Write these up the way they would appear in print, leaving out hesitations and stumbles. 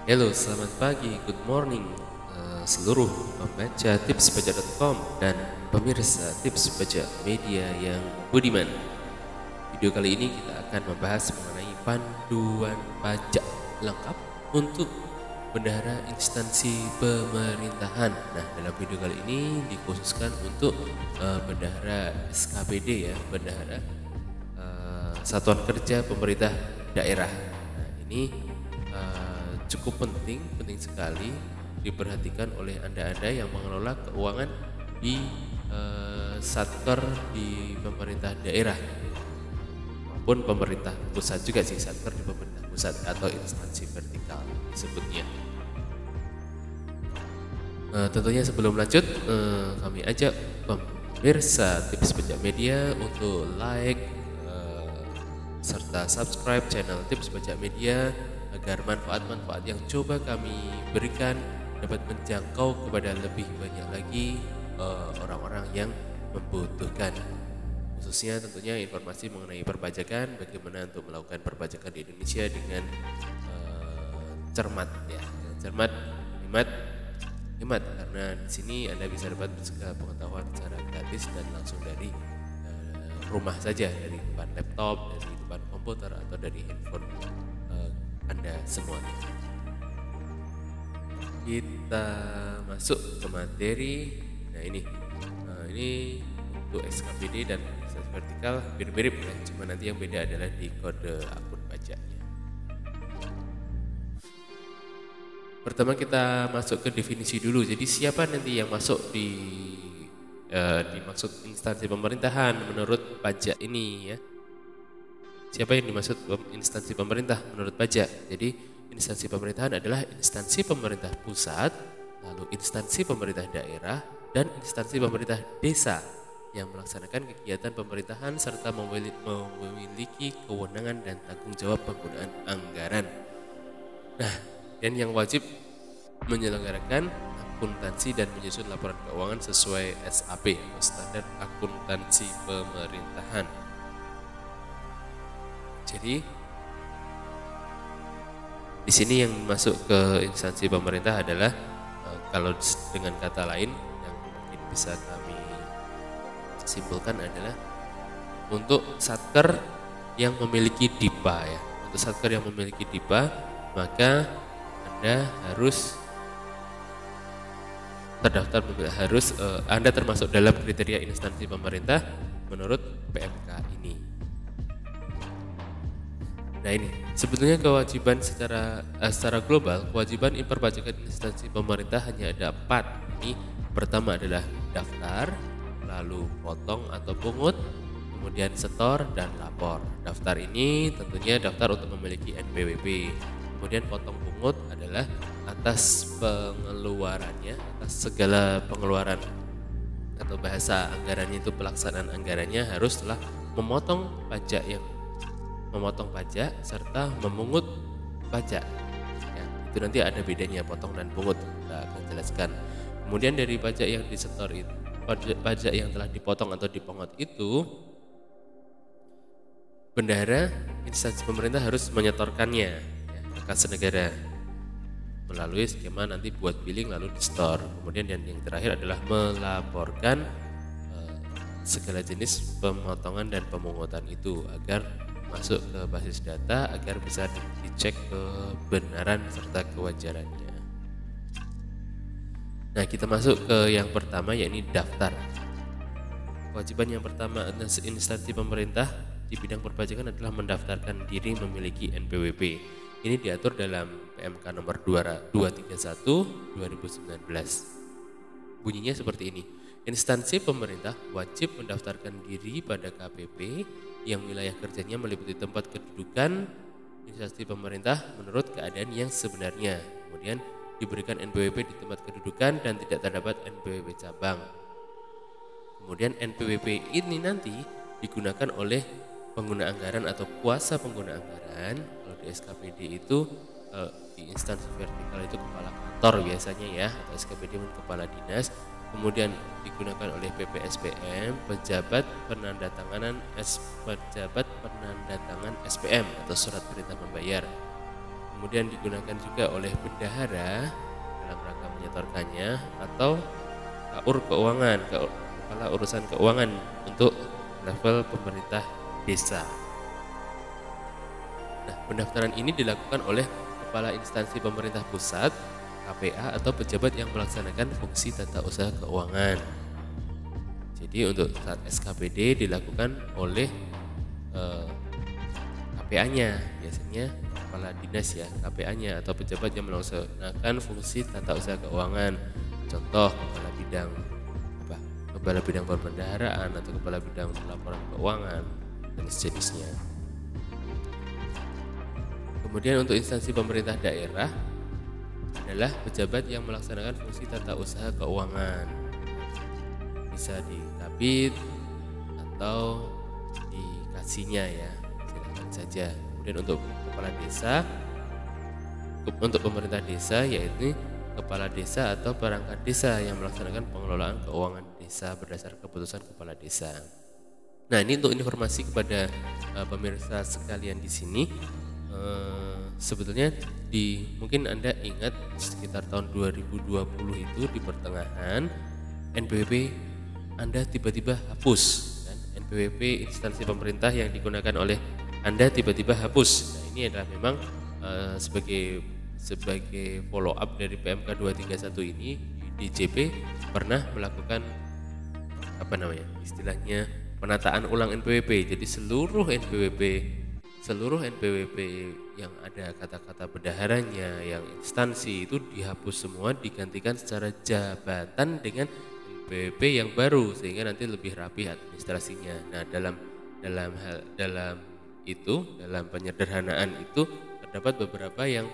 Halo, selamat pagi, good morning seluruh pembaca tipspajak.com dan pemirsa tips pajak media yang budiman. Video kali ini kita akan membahas mengenai panduan pajak lengkap untuk bendahara instansi pemerintahan. Nah, dalam video kali ini dikhususkan untuk bendahara SKPD ya, bendahara Satuan Kerja Pemerintah Daerah. Nah, ini cukup penting sekali diperhatikan oleh Anda-Anda yang mengelola keuangan di satker di pemerintah daerah maupun pemerintah pusat juga sih, satker di pemerintah pusat atau instansi vertikal disebutnya. Tentunya sebelum lanjut kami ajak pemirsa tips pajak media untuk like serta subscribe channel tips pajak media agar manfaat-manfaat yang coba kami berikan dapat menjangkau kepada lebih banyak lagi orang-orang yang membutuhkan, khususnya tentunya informasi mengenai perpajakan, bagaimana untuk melakukan perpajakan di Indonesia dengan cermat ya, cermat, hemat karena di sini Anda bisa dapat segala pengetahuan secara gratis dan langsung dari rumah saja, dari depan laptop, dari depan komputer atau dari handphone Anda semuanya. Kita masuk ke materi. Nah ini untuk SKPD dan instansi vertikal hampir mirip ya, cuma nanti yang beda adalah di kode akun pajaknya. Pertama kita masuk ke definisi dulu. Jadi siapa nanti yang masuk dimaksud instansi pemerintahan menurut pajak ini ya? Siapa yang dimaksud instansi pemerintah menurut pajak? Jadi instansi pemerintahan adalah instansi pemerintah pusat, lalu instansi pemerintah daerah, dan instansi pemerintah desa yang melaksanakan kegiatan pemerintahan serta memiliki kewenangan dan tanggung jawab penggunaan anggaran. Nah, dan yang wajib menyelenggarakan akuntansi dan menyusun laporan keuangan sesuai SAP atau standar akuntansi pemerintahan. Jadi di sini yang masuk ke instansi pemerintah adalah kalau dengan kata lain yang mungkin bisa kami simpulkan adalah untuk satker yang memiliki DIPA ya. Untuk satker yang memiliki DIPA, maka Anda harus terdaftar, Anda termasuk dalam kriteria instansi pemerintah menurut PMK ini. Nah ini sebetulnya kewajiban secara global, kewajiban perpajakan instansi pemerintah hanya ada 4. Ini pertama adalah daftar, lalu potong atau pungut, kemudian setor dan lapor. Daftar ini tentunya daftar untuk memiliki NPWP. Kemudian potong pungut adalah atas pengeluarannya, atas segala pengeluaran atau bahasa anggarannya itu pelaksanaan anggarannya harus telah memotong pajak serta memungut pajak ya, itu nanti ada bedanya potong dan pungut, kita akan jelaskan. Kemudian dari pajak yang disetor itu, pajak yang telah dipotong atau dipungut itu, bendahara instansi pemerintah harus menyetorkannya ya, ke kas negara melalui skema nanti buat billing lalu di store. Kemudian yang terakhir adalah melaporkan segala jenis pemotongan dan pemungutan itu agar masuk ke basis data agar bisa dicek kebenaran serta kewajarannya. Nah, kita masuk ke yang pertama, yakni daftar. Kewajiban yang pertama instansi pemerintah di bidang perpajakan adalah mendaftarkan diri memiliki NPWP. Ini diatur dalam PMK nomor 231 2019. Bunyinya seperti ini. Instansi pemerintah wajib mendaftarkan diri pada KPP yang wilayah kerjanya meliputi tempat kedudukan instansi pemerintah menurut keadaan yang sebenarnya. Kemudian diberikan NPWP di tempat kedudukan dan tidak terdapat NPWP cabang. Kemudian NPWP ini nanti digunakan oleh pengguna anggaran atau kuasa pengguna anggaran. Kalau di SKPD itu di instansi vertikal itu kepala kantor biasanya ya, atau SKPD kepala dinas. Kemudian digunakan oleh PPSPM, pejabat penandatangan SPM atau surat perintah membayar. kemudian digunakan juga oleh bendahara dalam rangka menyetorkannya, atau KUR keuangan, kepala urusan keuangan untuk level pemerintah desa. Nah, pendaftaran ini dilakukan oleh kepala instansi pemerintah pusat, KPA, atau pejabat yang melaksanakan fungsi tata usaha keuangan. Jadi untuk saat SKPD dilakukan oleh KPA-nya, biasanya kepala dinas ya, KPA-nya atau pejabat yang melaksanakan fungsi tata usaha keuangan. Contoh kepala bidang perbendaharaan atau kepala bidang pelaporan keuangan dan sejenisnya. Kemudian untuk instansi pemerintah daerah adalah pejabat yang melaksanakan fungsi tata usaha keuangan. Bisa di Kabid atau di Kasinya ya, silakan saja. Kemudian untuk kepala desa, untuk pemerintah desa yaitu kepala desa atau perangkat desa yang melaksanakan pengelolaan keuangan desa berdasar keputusan kepala desa. Nah, ini untuk informasi kepada pemirsa sekalian di sini. Sebetulnya mungkin Anda ingat sekitar tahun 2020 itu di pertengahan NPWP Anda tiba-tiba hapus, kan? NPWP instansi pemerintah yang digunakan oleh Anda tiba-tiba hapus. Nah, ini adalah memang sebagai follow up dari PMK 231 ini, DJP pernah melakukan istilahnya penataan ulang NPWP. Jadi seluruh NPWP yang ada kata-kata bendaharanya, yang instansi itu dihapus semua, digantikan secara jabatan dengan NPWP yang baru sehingga nanti lebih rapi administrasinya. Nah, dalam penyederhanaan itu terdapat beberapa yang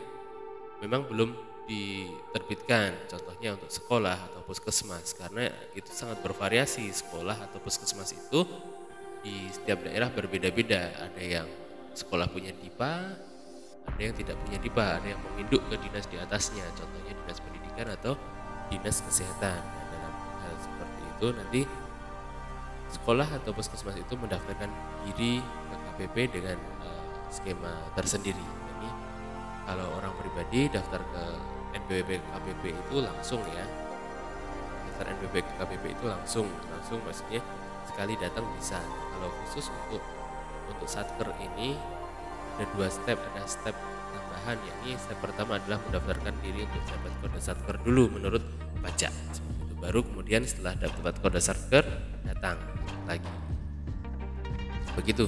memang belum diterbitkan, contohnya untuk sekolah atau puskesmas, karena itu sangat bervariasi. Sekolah atau puskesmas itu di setiap daerah berbeda-beda. Ada yang sekolah punya DIPA, ada yang tidak punya DIPA, ada yang menginduk ke dinas di atasnya, contohnya dinas pendidikan atau dinas kesehatan. Nah, dalam hal seperti itu nanti sekolah atau puskesmas itu mendaftarkan diri ke KPP dengan skema tersendiri. Jadi kalau orang pribadi daftar ke NPWP KPP itu langsung ya, daftar NPWP ke KPP itu langsung maksudnya sekali datang bisa. Kalau khusus untuk satker ini ada 2 step, ada step tambahan, yakni step pertama adalah mendaftarkan diri untuk dapat kode satker dulu menurut pajak. Itu baru kemudian setelah dapat kode satker datang lagi. Begitu.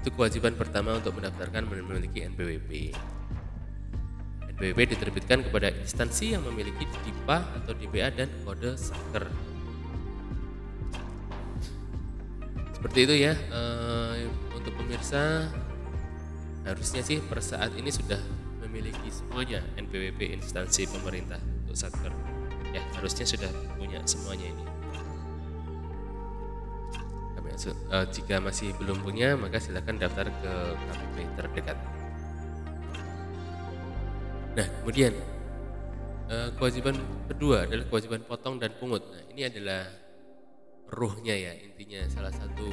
Itu kewajiban pertama untuk mendaftarkan memiliki NPWP. NPWP diterbitkan kepada instansi yang memiliki DIPA atau DPA dan kode satker. Seperti itu ya. Untuk pemirsa harusnya sih per saat ini sudah memiliki semuanya NPWP instansi pemerintah untuk satker. Ya, harusnya sudah punya semuanya ini. Jika masih belum punya, maka silakan daftar ke KPP terdekat. Nah, kemudian kewajiban kedua adalah kewajiban potong dan pungut. Nah, ini adalah ruhnya ya, intinya salah satu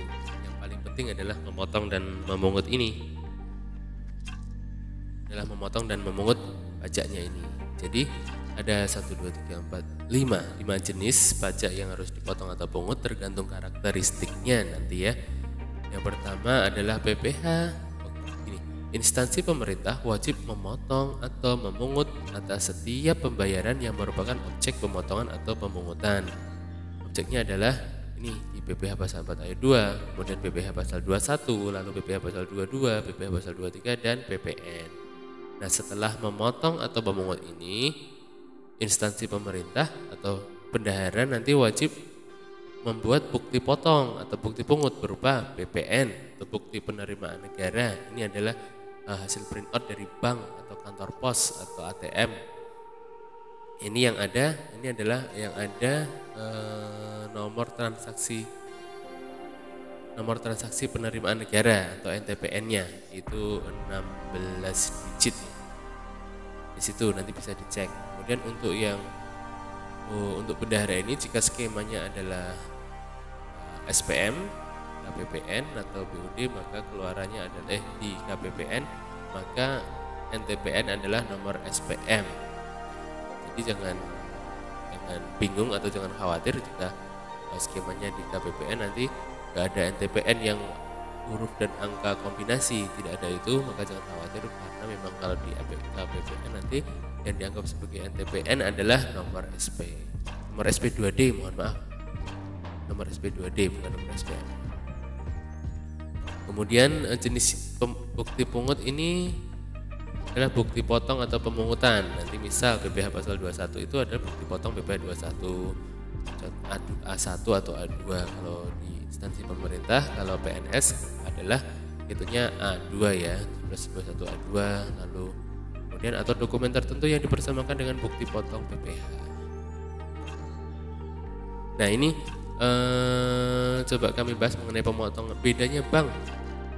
yang paling penting adalah memotong dan memungut ini. Adalah memotong dan memungut pajaknya ini. Jadi ada 1, 2, 3, 4, 5 jenis pajak yang harus dipotong atau pungut tergantung karakteristiknya nanti ya. Yang pertama adalah PPh. Instansi pemerintah wajib memotong atau memungut atas setiap pembayaran yang merupakan objek pemotongan atau pemungutan. Objeknya adalah ini di PPh pasal 4 ayat 2, kemudian PPh pasal 21, lalu PPh pasal 22, PPh pasal 23 dan PPN. Nah, setelah memotong atau memungut ini, instansi pemerintah atau bendahara nanti wajib membuat bukti potong atau bukti pungut berupa BPN atau bukti penerimaan negara. Ini adalah hasil print out dari bank atau kantor pos atau ATM. Ini adalah yang ada nomor transaksi penerimaan negara atau NTPN-nya itu 16 digit. Di situ nanti bisa dicek. Kemudian untuk bendahara ini jika skemanya adalah SPM, KPPN atau BUD, maka keluarannya adalah di KPPN, maka NTPN adalah nomor SPM. Jadi jangan bingung atau jangan khawatir jika skemanya di KPPN nanti nggak ada NTPN yang huruf dan angka kombinasi, tidak ada itu, maka jangan khawatir karena memang kalau di KPPN nanti yang dianggap sebagai NTPN adalah nomor SP2D, mohon maaf, nomor SP2D bukan nomor SPM. Kemudian jenis bukti pungut ini adalah bukti potong atau pemungutan. Nanti misal PPh pasal 21 itu adalah bukti potong PPh 21 A1 atau A2 kalau di instansi pemerintah. Kalau PNS adalah hitungnya A2 ya, plus 21 A2. Lalu kemudian atau dokumen tertentu yang dipersamakan dengan bukti potong PPh. Nah ini coba kami bahas mengenai pemotongan. Bedanya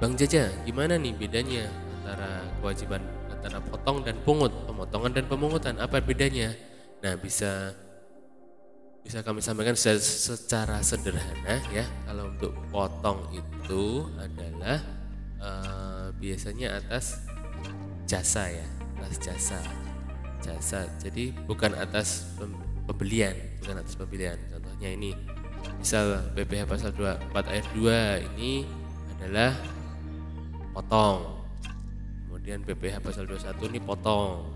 Bang Jaja, gimana nih bedanya antara kewajiban antara potong dan pungut, pemotongan dan pemungutan, apa bedanya? Nah bisa kami sampaikan secara sederhana ya. Kalau untuk potong itu adalah biasanya atas jasa ya, atas jasa. Jadi bukan atas pembelian. Contohnya ini, misal PPh pasal 24 ayat 2 ini adalah potong. Kemudian PPh pasal 21 ini potong.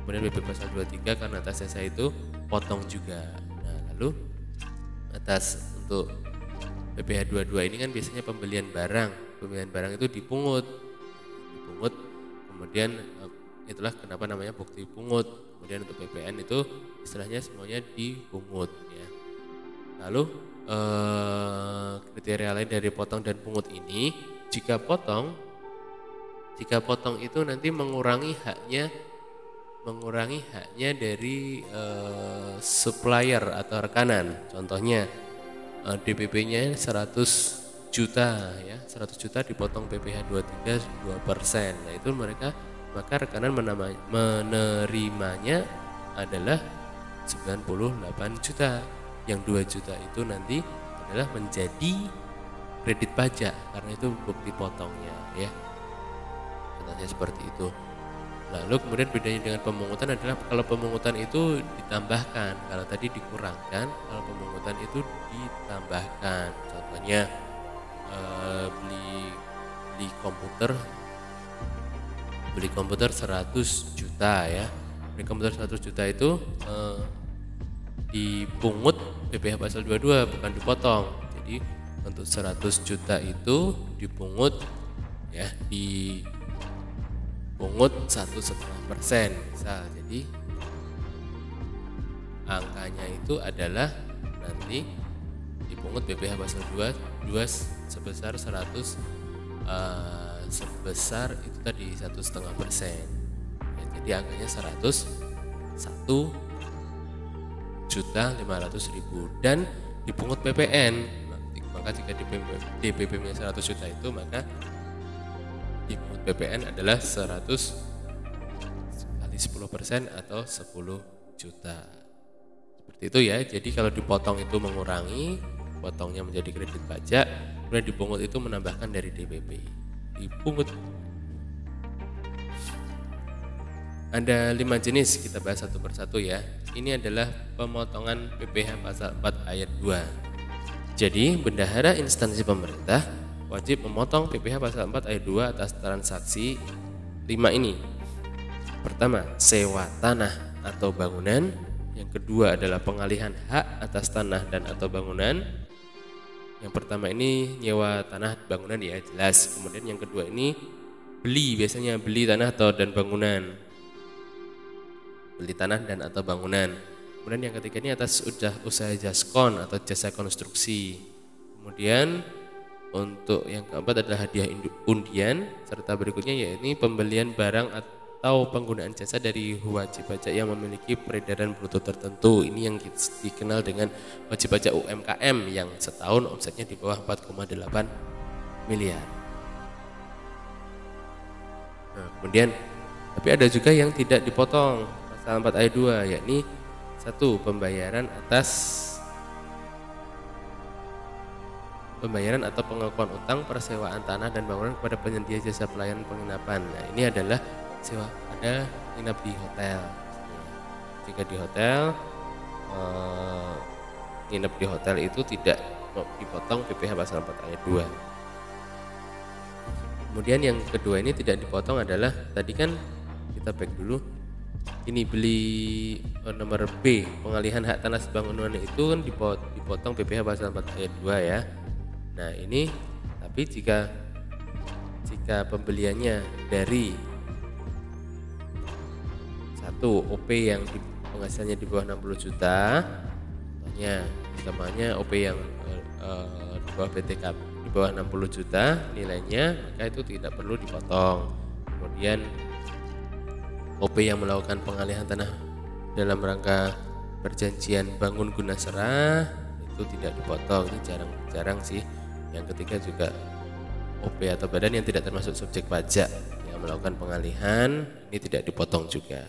Kemudian PPh pasal 23 karena atas jasa itu potong juga. Lalu atas untuk PPh 22 ini kan biasanya pembelian barang itu dipungut, kemudian itulah kenapa namanya bukti pungut. Kemudian untuk PPN itu istilahnya semuanya dipungut ya. Lalu kriteria lain dari potong dan pungut ini, jika potong itu nanti mengurangi haknya dari supplier atau rekanan. Contohnya DPP-nya 100 juta ya, 100 juta dipotong PPh 23 2%. Nah itu maka rekanan menerimanya adalah 98 juta. Yang 2 juta itu nanti adalah menjadi kredit pajak karena itu bukti potongnya ya. Contohnya seperti itu. Lalu kemudian bedanya dengan pemungutan adalah kalau pemungutan itu ditambahkan, kalau tadi dikurangkan, kalau pemungutan itu ditambahkan. Contohnya beli komputer 100 juta ya. Beli komputer 100 juta itu dipungut PPh pasal 22 bukan dipotong. Jadi untuk 100 juta itu dipungut ya, dipungut 1,5% misal. Jadi angkanya itu adalah nanti dipungut PPh pasal 22 sebesar 100 sebesar itu tadi 1,5%. Ya, jadi angkanya 101.500.000 dan dipungut PPN. Maka jika DPP-nya 100 juta itu maka dipungut PPN adalah 100 kali 10% atau 10 juta. Seperti itu ya. Jadi kalau dipotong itu mengurangi, potongnya menjadi kredit pajak, kemudian dipungut itu menambahkan dari DPP. Dipungut. Ada 5 jenis, kita bahas satu persatu ya. Ini adalah pemotongan PPh pasal 4 ayat 2. Jadi bendahara instansi pemerintah wajib memotong PPh pasal 4 ayat 2 atas transaksi 5 ini. Pertama, sewa tanah atau bangunan. Yang kedua adalah pengalihan hak atas tanah dan atau bangunan. Yang pertama ini nyewa tanah bangunan ya jelas. Kemudian yang kedua ini biasanya beli tanah atau dan bangunan. Beli tanah dan atau bangunan. Kemudian yang ketiga ini atas usaha jaskon atau jasa konstruksi. Kemudian untuk yang keempat adalah hadiah undian, serta berikutnya yaitu pembelian barang atau penggunaan jasa dari wajib pajak yang memiliki peredaran bruto tertentu. Ini yang dikenal dengan wajib pajak UMKM yang setahun omsetnya di bawah 4,8 miliar. Nah, kemudian tapi ada juga yang tidak dipotong pasal 4 ayat 2, yakni 1. Pembayaran atau pengakuan utang persewaan tanah dan bangunan kepada penyedia jasa pelayanan penginapan. Nah, ini adalah sewa Anda nginap di hotel. Jika di hotel, nginep di hotel itu tidak dipotong PPh pasal 4 ayat 2. Kemudian yang kedua ini tidak dipotong adalah, tadi kan kita back dulu, ini beli nomor B, pengalihan hak tanah bangunan itu kan dipotong PPh pasal 4 ayat 2 ya. Nah ini, tapi jika pembeliannya dari satu OP yang penghasilannya di bawah 60 juta, contohnya utamanya OP yang di bawah BTKP di bawah 60 juta nilainya, maka itu tidak perlu dipotong. Kemudian OP yang melakukan pengalihan tanah dalam rangka perjanjian bangun guna serah itu tidak dipotong. Ini jarang sih. Yang ketiga juga OP atau badan yang tidak termasuk subjek pajak yang melakukan pengalihan ini tidak dipotong juga.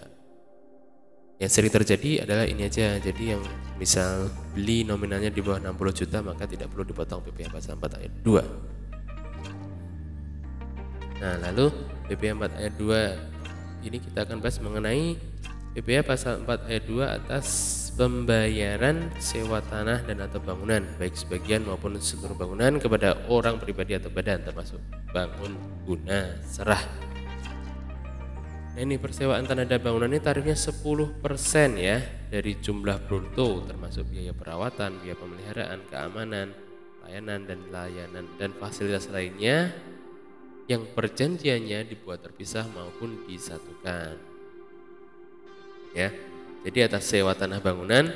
Yang sering terjadi adalah ini aja. Jadi yang misal beli nominalnya di bawah 60 juta maka tidak perlu dipotong PPh pasal 4 ayat 2. Nah, lalu PPh 4 ayat 2 ini kita akan bahas mengenai PPh pasal 4 ayat 2 atas pembayaran sewa tanah dan atau bangunan baik sebagian maupun seluruh bangunan kepada orang pribadi atau badan termasuk bangun guna serah. Nah, ini persewaan tanah dan bangunan ini tarifnya 10% ya dari jumlah bruto termasuk biaya perawatan, biaya pemeliharaan, keamanan, layanan dan fasilitas lainnya yang perjanjiannya dibuat terpisah maupun disatukan. Ya. Jadi atas sewa tanah bangunan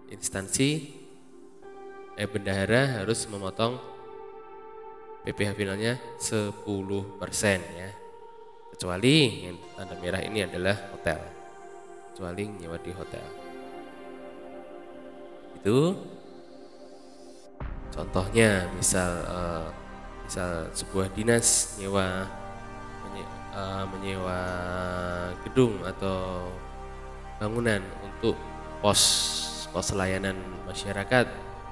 instansi bendahara harus memotong PPh finalnya 10% ya. Kecuali yang tanda merah ini adalah hotel, kecuali nyewa di hotel. Itu contohnya, misal sebuah dinas menyewa gedung atau bangunan untuk pos layanan masyarakat,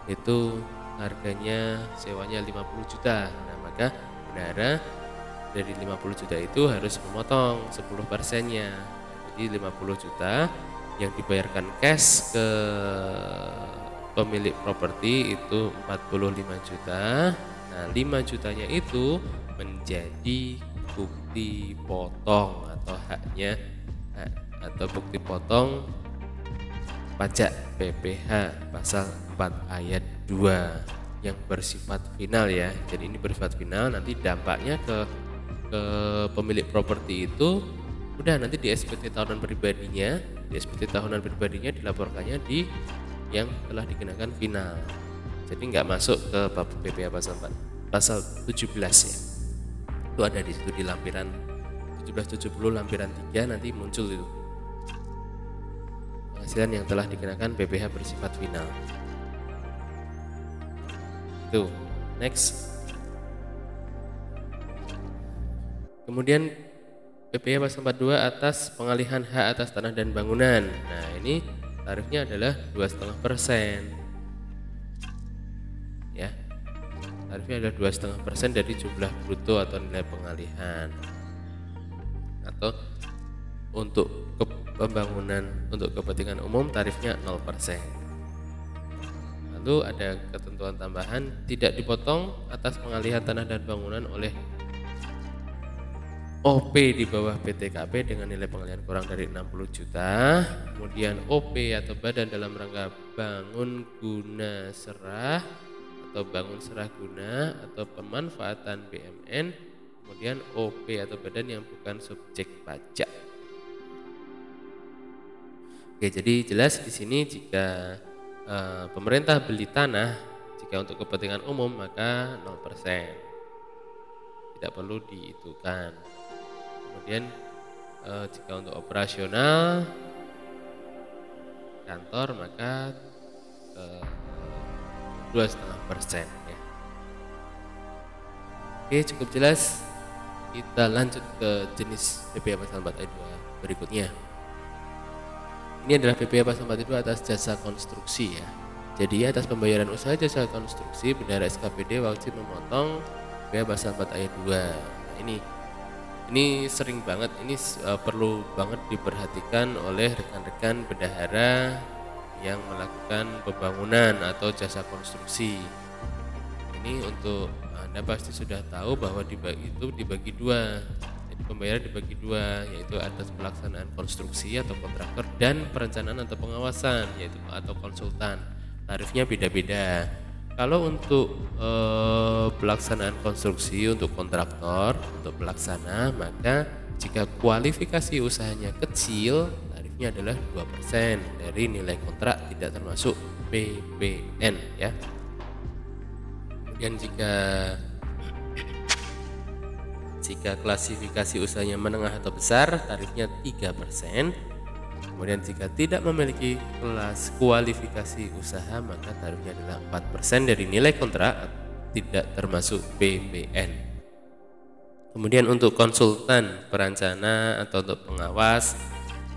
itu harganya sewanya 50 juta. Nah, maka bendahara dari 50 juta itu harus memotong 10%-nya. Jadi 50 juta yang dibayarkan cash ke pemilik properti itu 45 juta. Nah, 5 jutanya itu menjadi bukti potong atau atau bukti potong pajak PPh pasal 4 ayat 2 yang bersifat final ya. Jadi ini bersifat final, nanti dampaknya ke pemilik properti itu udah nanti di SPT tahunan pribadinya, dilaporkannya di yang telah dikenakan final. Jadi nggak masuk ke PPh pasal 17 ya. Itu ada di situ di lampiran 1770 lampiran 3 nanti muncul itu. Penghasilan yang telah dikenakan PPh bersifat final. Itu. Next. Kemudian PPh pasal 42 atas pengalihan hak atas tanah dan bangunan. Nah, ini tarifnya adalah 2,5%. Ya. Tarifnya adalah 2,5% dari jumlah bruto atau nilai pengalihan. Atau untuk pembangunan untuk kepentingan umum tarifnya 0%. Lalu ada ketentuan tambahan, tidak dipotong atas pengalihan tanah dan bangunan oleh OP di bawah BTKP dengan nilai pengalihan kurang dari 60 juta. Kemudian OP atau badan dalam rangka bangun guna serah atau bangun serah guna atau pemanfaatan BMN. Kemudian OP atau badan yang bukan subjek pajak. Oke, jadi jelas di sini jika pemerintah beli tanah, jika untuk kepentingan umum maka 0%. Tidak perlu dihitungkan. Kemudian jika untuk operasional kantor maka 2,5% ya. Oke, cukup jelas. Kita lanjut ke jenis PPh pasal 4 ayat 2 berikutnya. Ini adalah PPh pasal 4 ayat 2 atas jasa konstruksi ya. Jadi atas pembayaran usaha jasa konstruksi bendahara SKPD wajib memotong PPh pasal 4 ayat 2. Nah, ini Ini sering banget, ini perlu banget diperhatikan oleh rekan-rekan bendahara yang melakukan pembangunan atau jasa konstruksi. Ini untuk Anda pasti sudah tahu bahwa itu dibagi dua. Jadi pembayaran dibagi dua, yaitu atas pelaksanaan konstruksi atau kontraktor dan perencanaan atau pengawasan, yaitu atau konsultan. Tarifnya beda-beda. Kalau untuk pelaksanaan konstruksi untuk kontraktor, untuk pelaksana, maka jika kualifikasi usahanya kecil, tarifnya adalah 2% dari nilai kontrak, tidak termasuk PPN ya. Kemudian jika klasifikasi usahanya menengah atau besar, tarifnya 3%. Kemudian jika tidak memiliki kelas kualifikasi usaha, maka tarifnya adalah 4% dari nilai kontrak, tidak termasuk PPN. Kemudian untuk konsultan perancana atau untuk pengawas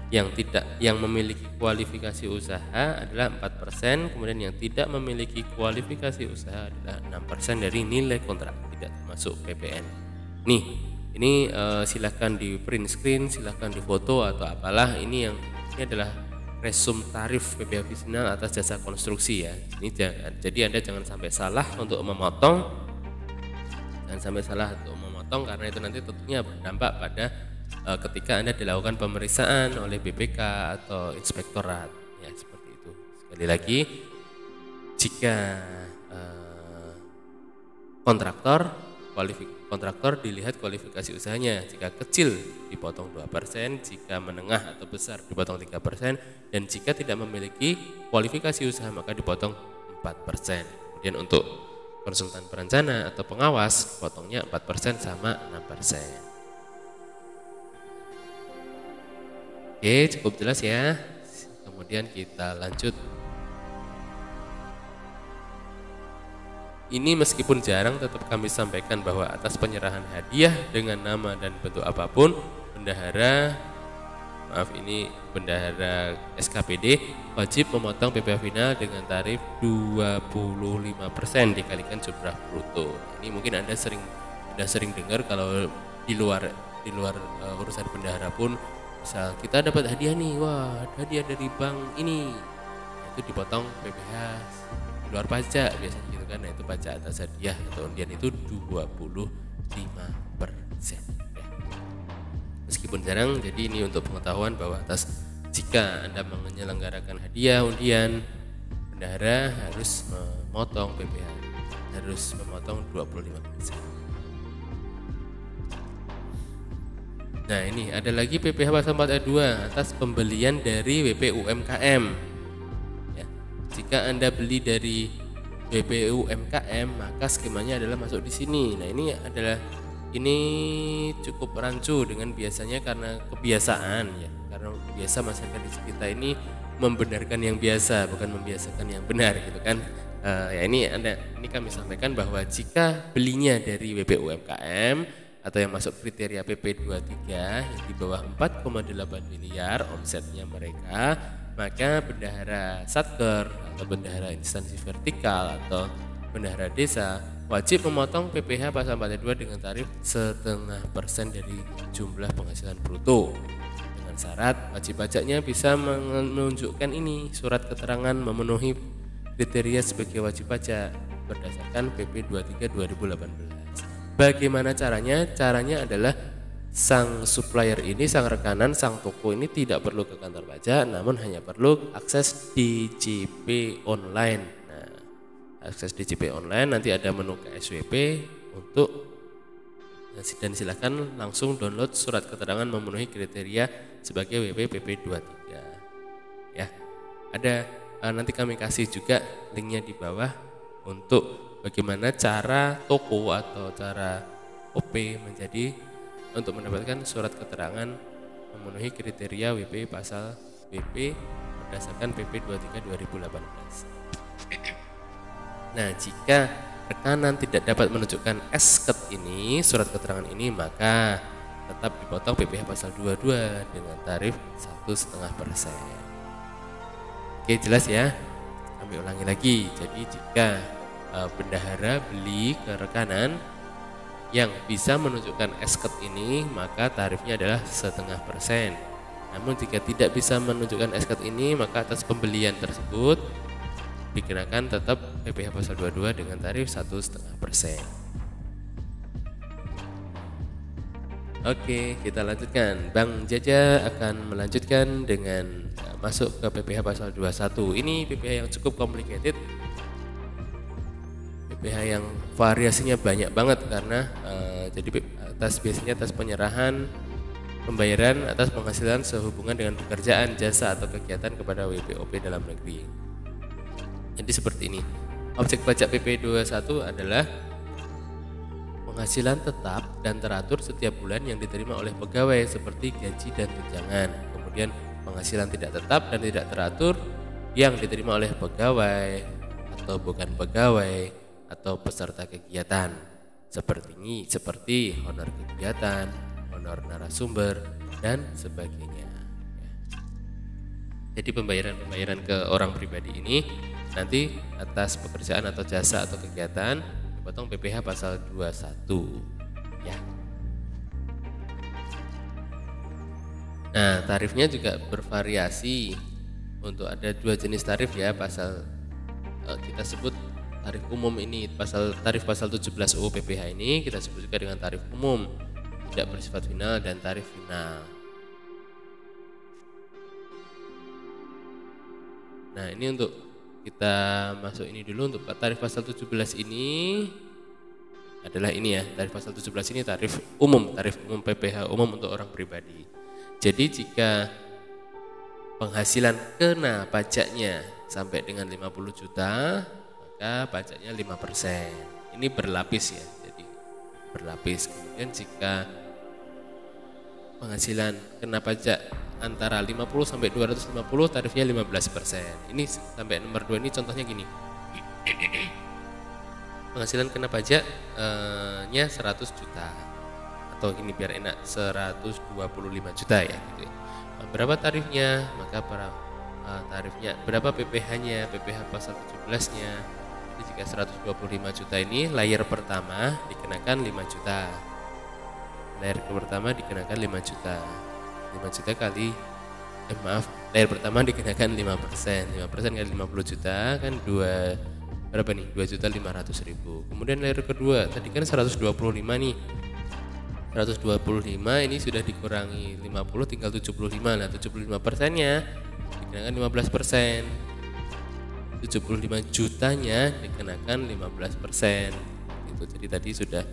yang memiliki kualifikasi usaha adalah 4%, kemudian yang tidak memiliki kualifikasi usaha adalah 6% dari nilai kontrak, tidak termasuk PPN. Nih, ini silahkan di print screen, silahkan di foto atau apalah. Ini adalah resum tarif PPh final atas jasa konstruksi ya. Ini jadi Anda jangan sampai salah untuk memotong, karena itu nanti tentunya berdampak pada ketika Anda dilakukan pemeriksaan oleh BPK atau inspektorat ya, seperti itu. Sekali lagi, jika kontraktor dilihat kualifikasi usahanya, jika kecil dipotong 2%, jika menengah atau besar dipotong 3%, dan jika tidak memiliki kualifikasi usaha maka dipotong 4%. Kemudian untuk konsultan perencana atau pengawas potongnya 4% sama 6%. Oke, cukup jelas ya. Kemudian kita lanjut. Ini meskipun jarang, tetap kami sampaikan bahwa atas penyerahan hadiah dengan nama dan bentuk apapun, bendahara SKPD wajib memotong PPh final dengan tarif 25% dikalikan jumlah bruto. Ini mungkin Anda sudah sering dengar kalau di luar urusan bendahara pun, misal kita dapat hadiah nih, wah hadiah dari bank ini, itu dipotong PPh di luar pajak biasanya gitu kan. Nah, itu pajak atas hadiah atau undian itu 25% ya. Meskipun jarang, jadi ini untuk pengetahuan bahwa jika Anda menyelenggarakan hadiah undian, bendahara harus memotong PPh, harus memotong 25%. Nah, ini ada lagi PPh pasal 4 ayat 2 atas pembelian dari WP UMKM. Jika Anda beli dari WP UMKM, maka skemanya adalah masuk di sini. Nah, ini cukup rancu dengan biasanya karena kebiasaan ya. Karena biasa masyarakat di kita ini membenarkan yang biasa, bukan membiasakan yang benar gitu kan. Ini kami sampaikan bahwa jika belinya dari WP UMKM atau yang masuk kriteria PP23 yang di bawah 4,8 miliar omsetnya mereka, maka bendahara satker atau bendahara instansi vertikal atau bendahara desa wajib memotong PPh pasal 42 dengan tarif 0,5% dari jumlah penghasilan bruto, dengan syarat wajib pajaknya bisa menunjukkan ini surat keterangan memenuhi kriteria sebagai wajib pajak berdasarkan PP 23 2018. Bagaimana caranya? Caranya adalah sang supplier ini, sang rekanan, sang toko ini tidak perlu ke kantor pajak, namun hanya perlu akses DJP online. Nah, akses DJP online, nanti ada menu KSWP dan silakan langsung download surat keterangan memenuhi kriteria sebagai WP PP23. Ya, ada nanti kami kasih juga linknya di bawah untuk bagaimana cara toko atau cara OP untuk mendapatkan surat keterangan memenuhi kriteria WP pasal WP berdasarkan PP 23 2018. Nah, jika rekanan tidak dapat menunjukkan SKET ini, surat keterangan ini, maka tetap dipotong PPh pasal 22 dengan tarif 1,5%. Oke, jelas ya? Kami ulangi lagi. Jadi jika bendahara beli ke rekanan yang bisa menunjukkan esket ini, maka tarifnya adalah 0,5%. Namun jika tidak bisa menunjukkan esket ini, maka atas pembelian tersebut dikenakan tetap PPh pasal 22 dengan tarif 1,5%. Oke, kita lanjutkan. Bang Jaja akan melanjutkan dengan masuk ke PPh pasal 21. Ini PPh yang cukup complicated, PPh yang variasinya banyak banget karena jadi biasanya atas penyerahan pembayaran atas penghasilan sehubungan dengan pekerjaan, jasa atau kegiatan kepada WPOP dalam negeri. Jadi seperti ini. Objek pajak PP 21 adalah penghasilan tetap dan teratur setiap bulan yang diterima oleh pegawai seperti gaji dan tunjangan. Kemudian penghasilan tidak tetap dan tidak teratur yang diterima oleh pegawai atau bukan pegawai atau peserta kegiatan seperti honor kegiatan, honor narasumber dan sebagainya. Jadi pembayaran ke orang pribadi ini nanti atas pekerjaan atau jasa atau kegiatan dipotong PPh pasal 21 ya. Nah, tarifnya juga bervariasi. Untuk ada 2 jenis tarif ya, kita sebut tarif umum ini, tarif pasal 17 UU PPh ini kita sebut juga dengan tarif umum tidak bersifat final dan tarif final. Nah, ini untuk kita masuk ini dulu. Untuk tarif pasal 17 ini adalah ini ya, tarif pasal 17 ini tarif umum PPh umum untuk orang pribadi. Jadi jika penghasilan kena pajaknya sampai dengan 50 juta, maka pajaknya 5%. Ini berlapis ya, jadi berlapis. Kemudian jika penghasilan kena pajak antara 50 sampai 250, tarifnya 15%. Ini sampai nomor 2 ini contohnya gini. Penghasilan kena pajaknya 100 juta. Atau gini biar enak, 125 juta ya gitu ya. Berapa tarifnya? Maka tarifnya berapa PPh-nya? PPh pasal 17-nya. Jadi jika 125 juta ini layer pertama dikenakan 5 juta. Layer pertama dikenakan 5 juta. 5 juta kali layer pertama dikenakan 5%. 5% kali 50 juta kan berapa nih? 2.500.000. Kemudian layer kedua tadi kan 125 nih. 125 ini sudah dikurangi 50 tinggal 75. Nah, 75%-nya dikenakan 15%. 75 jutanya dikenakan 15%. Itu jadi tadi sudah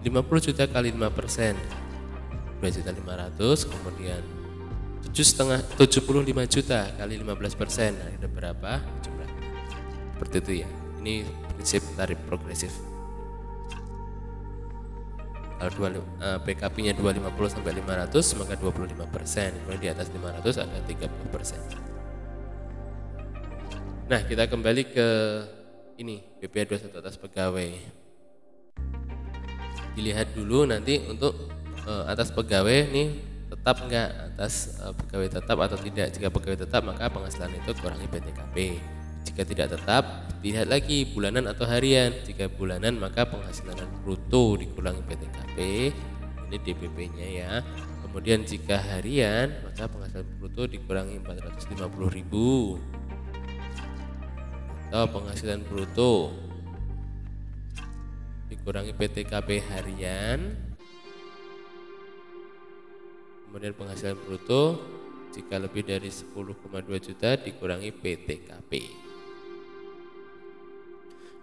50 juta kali 5%. 2.500.000, kemudian 75 juta kali 15%. Nah, ada berapa jumlah? Seperti itu ya. Ini prinsip tarif progresif. Kalau PKP-nya 250 sampai 500 maka 25%. Kemudian di atas 500 ada 30%. Nah, kita kembali ke ini PPh 21 atas pegawai. Dilihat dulu nanti untuk atas pegawai ini tetap enggak, atas pegawai tetap atau tidak. Jika pegawai tetap maka penghasilan itu kurangi PTKP. Jika tidak tetap, dilihat lagi bulanan atau harian. Jika bulanan maka penghasilan bruto dikurangi PTKP, ini DPP-nya ya. Kemudian jika harian maka penghasilan bruto dikurangi 450.000 atau penghasilan bruto dikurangi PTKP harian. Kemudian penghasilan bruto jika lebih dari 10,2 juta dikurangi PTKP.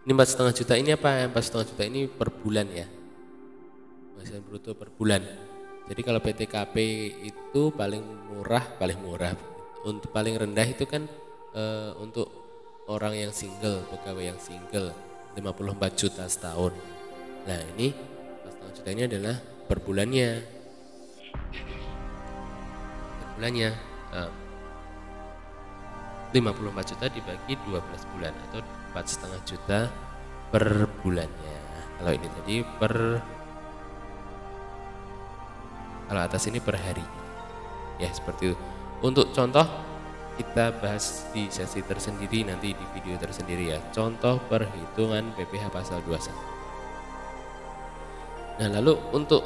Ini 4,5 juta ini apa? 4,5 juta ini per bulan ya. Penghasilan bruto per bulan. Jadi kalau PTKP itu paling murah. Untuk paling rendah itu kan untuk orang yang single, pegawai yang single 54 juta setahun. Nah, ini 4,5 juta ini adalah per bulannya. Per bulannya 54 juta dibagi 12 bulan atau 4,5 juta per bulannya. Kalau ini tadi kalau atas ini per hari. Ya, seperti itu. Untuk contoh kita bahas di sesi tersendiri nanti di video tersendiri ya. Contoh perhitungan PPh pasal 21. Nah, lalu untuk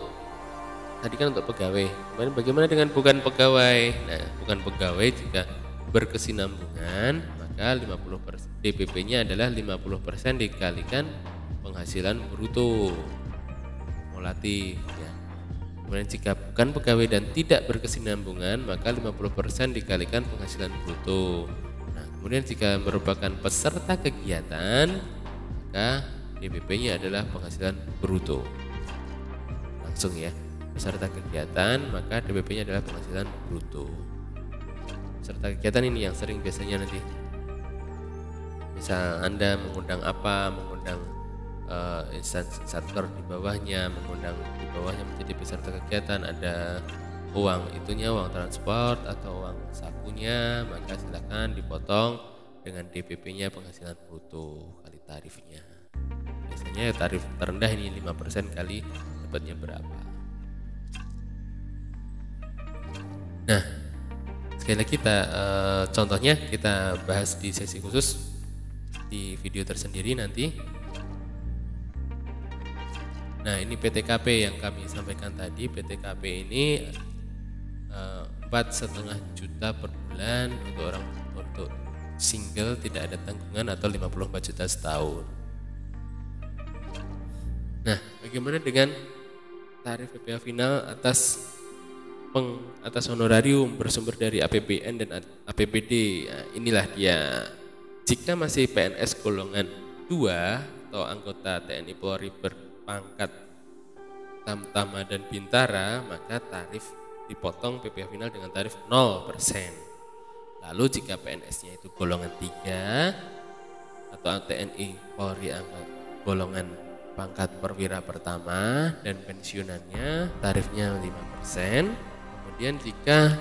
tadi kan untuk pegawai. Kemudian bagaimana dengan bukan pegawai? Nah, bukan pegawai jika berkesinambungan, maka 50% DPP-nya adalah 50% dikalikan penghasilan bruto kumulatif ya. Kemudian jika bukan pegawai dan tidak berkesinambungan, maka 50% dikalikan penghasilan bruto. Nah, kemudian jika merupakan peserta kegiatan, maka DPP-nya adalah penghasilan bruto. Langsung ya, peserta kegiatan, maka DPP-nya adalah penghasilan bruto. Peserta kegiatan ini yang sering biasanya nanti, misal Anda mengundang apa, mengundang instansi sektor di bawahnya, mengundang di bawahnya menjadi peserta kegiatan, ada uang itunya, uang transport atau uang sakunya, maka silakan dipotong dengan DPP-nya penghasilan bruto kali tarifnya. Biasanya tarif terendah ini 5% kali dapatnya berapa. Nah, sekali lagi kita contohnya kita bahas di sesi khusus di video tersendiri nanti. Nah, ini PTKP yang kami sampaikan tadi. PTKP ini 4,5 juta per bulan untuk single tidak ada tanggungan atau 54 juta setahun. Nah, bagaimana dengan tarif PPh final atas honorarium bersumber dari APBN dan APBD? Nah, inilah dia. Jika masih PNS golongan 2 atau anggota TNI Polri berpangkat Tamtama dan Bintara, maka tarif dipotong PPh final dengan tarif 0%. Lalu jika PNS-nya itu golongan 3 atau TNI Polri golongan pangkat perwira pertama dan pensiunannya tarifnya 5%. Kemudian jika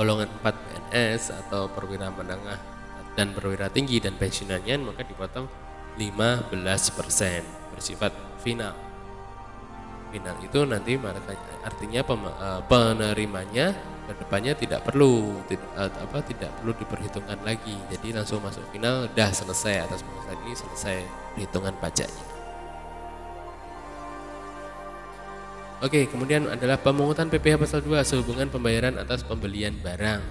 golongan 4 PNS atau perwira menengah dan perwira tinggi dan pensiunannya, maka dipotong 15% bersifat final. Final itu nanti artinya penerimanya kedepannya tidak perlu diperhitungkan lagi, jadi langsung masuk final, dah selesai atas penghasilan ini, selesai perhitungan pajaknya. Oke, kemudian adalah pemungutan PPh pasal 2 sehubungan pembayaran atas pembelian barang.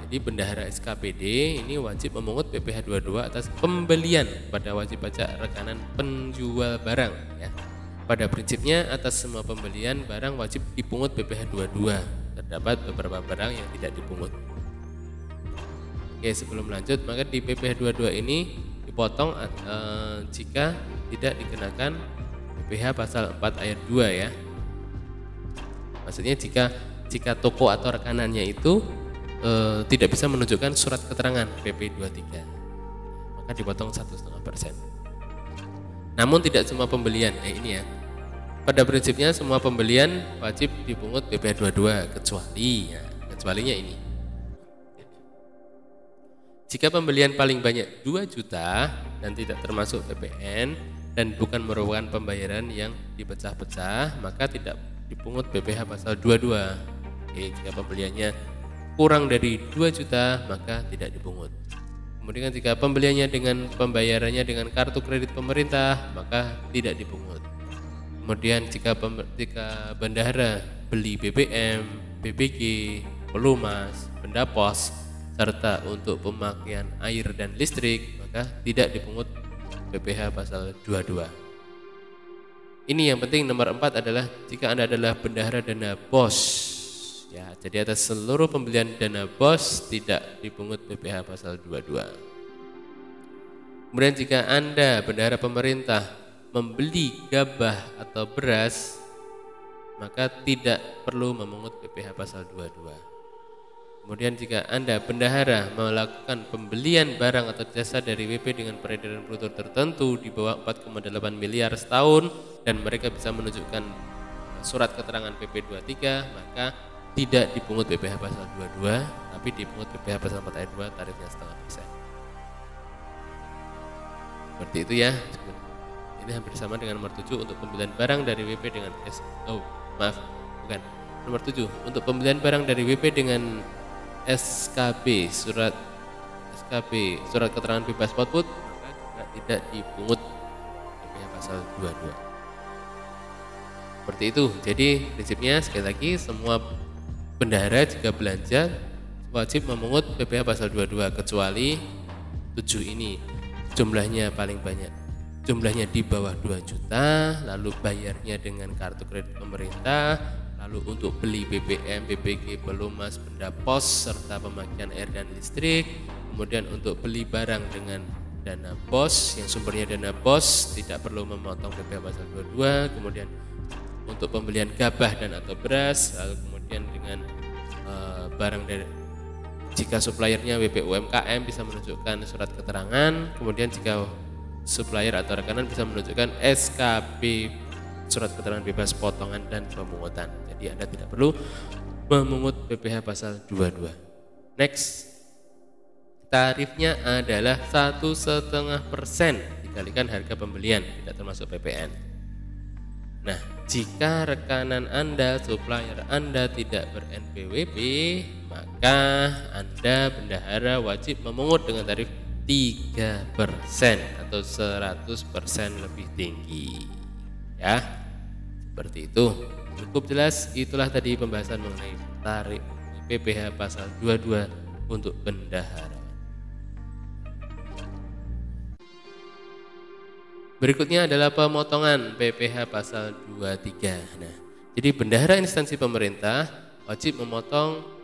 Jadi bendahara SKPD ini wajib memungut PPh 22 atas pembelian pada wajib pajak rekanan penjual barang ya. Pada prinsipnya atas semua pembelian barang wajib dipungut PPh 22. Terdapat beberapa barang yang tidak dipungut. Oke, sebelum lanjut, maka di PPh 22 ini dipotong jika tidak dikenakan PPh pasal 4 ayat 2 ya. Maksudnya jika toko atau rekanannya itu tidak bisa menunjukkan surat keterangan PP 23, maka dipotong 1,5%. Namun tidak semua pembelian, ini ya. Pada prinsipnya semua pembelian wajib dipungut PPh 22 kecualinya ini. Jika pembelian paling banyak 2 juta dan tidak termasuk PPN dan bukan merupakan pembayaran yang dipecah-pecah, maka tidak dipungut PPh pasal 22. Oke, jika pembeliannya kurang dari 2 juta maka tidak dipungut. Kemudian jika pembeliannya dengan pembayarannya dengan kartu kredit pemerintah maka tidak dipungut. Kemudian jika bendahara beli BBM, BBG, pelumas, benda pos serta untuk pemakaian air dan listrik maka tidak dipungut PPh pasal 22. Ini yang penting nomor 4 adalah jika Anda adalah bendahara dana BOS ya, jadi atas seluruh pembelian dana BOS tidak dipungut PPh pasal 22. Kemudian jika Anda bendahara pemerintah membeli gabah atau beras maka tidak perlu memungut PPh pasal 22. Kemudian jika Anda bendahara melakukan pembelian barang atau jasa dari WP dengan peredaran bruto tertentu di bawah 4,8 miliar setahun dan mereka bisa menunjukkan surat keterangan PP 23 maka tidak dipungut PPh pasal 22 tapi dipungut PPh pasal 4 ayat 2 tarifnya 0,5%. Seperti itu ya. Ini hampir sama dengan nomor 7 untuk pembelian barang dari WP dengan nomor 7 untuk pembelian barang dari WP dengan SKB surat keterangan bebas output maka juga tidak dipungut PPh pasal 22. Seperti itu. Jadi prinsipnya sekali lagi semua bendahara jika belanja wajib memungut PPh pasal 22 kecuali 7 ini jumlahnya paling banyak. Jumlahnya di bawah 2 juta, lalu bayarnya dengan kartu kredit pemerintah, lalu untuk beli BBM, BPG, pelumas, benda pos, serta pemakaian air dan listrik, kemudian untuk beli barang dengan dana BOS, yang sumbernya dana BOS, tidak perlu memotong PPh pasal 22, kemudian untuk pembelian gabah dan atau beras, lalu kemudian dengan barang dari jika suppliernya WP UMKM bisa menunjukkan surat keterangan, kemudian jika supplier atau rekanan bisa menunjukkan SKB surat keterangan bebas potongan dan pemungutan. Jadi Anda tidak perlu memungut PPh pasal 22. Next, tarifnya adalah 1,5% dikalikan harga pembelian, tidak termasuk PPN. Nah, jika rekanan Anda, supplier Anda tidak ber-NPWP, maka Anda bendahara wajib memungut dengan tarif 3% atau 100% lebih tinggi. Ya, seperti itu. Cukup jelas, itulah tadi pembahasan mengenai tarif PPh pasal 22 untuk bendahara. Berikutnya adalah pemotongan PPh pasal 23. Nah, jadi bendahara instansi pemerintah wajib memotong.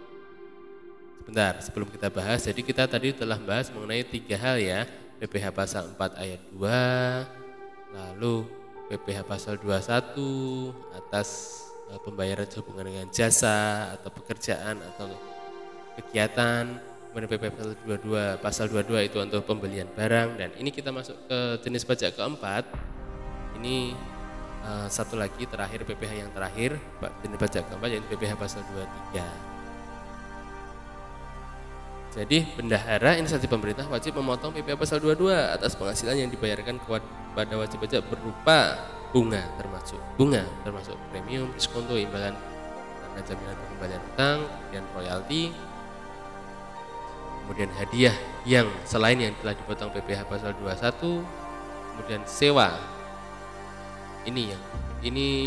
Sebentar, sebelum kita bahas, jadi kita tadi telah bahas mengenai 3 hal ya, PPh pasal 4 ayat 2, lalu PPh pasal 21 atas pembayaran sehubungan dengan jasa atau pekerjaan atau kegiatan, kemudian PPh pasal 22 itu untuk pembelian barang, dan ini kita masuk ke jenis pajak keempat. Ini satu lagi terakhir, PPh yang terakhir, jenis pajak keempat yaitu PPh pasal 23. Jadi bendahara instansi pemerintah wajib memotong PPh pasal 22 atas penghasilan yang dibayarkan kepada wajib pajak berupa bunga termasuk premium, diskonto, imbalan karena jaminan pengembalian utang, kemudian royalti, kemudian hadiah yang selain yang telah dipotong PPh pasal 21, kemudian sewa. Ini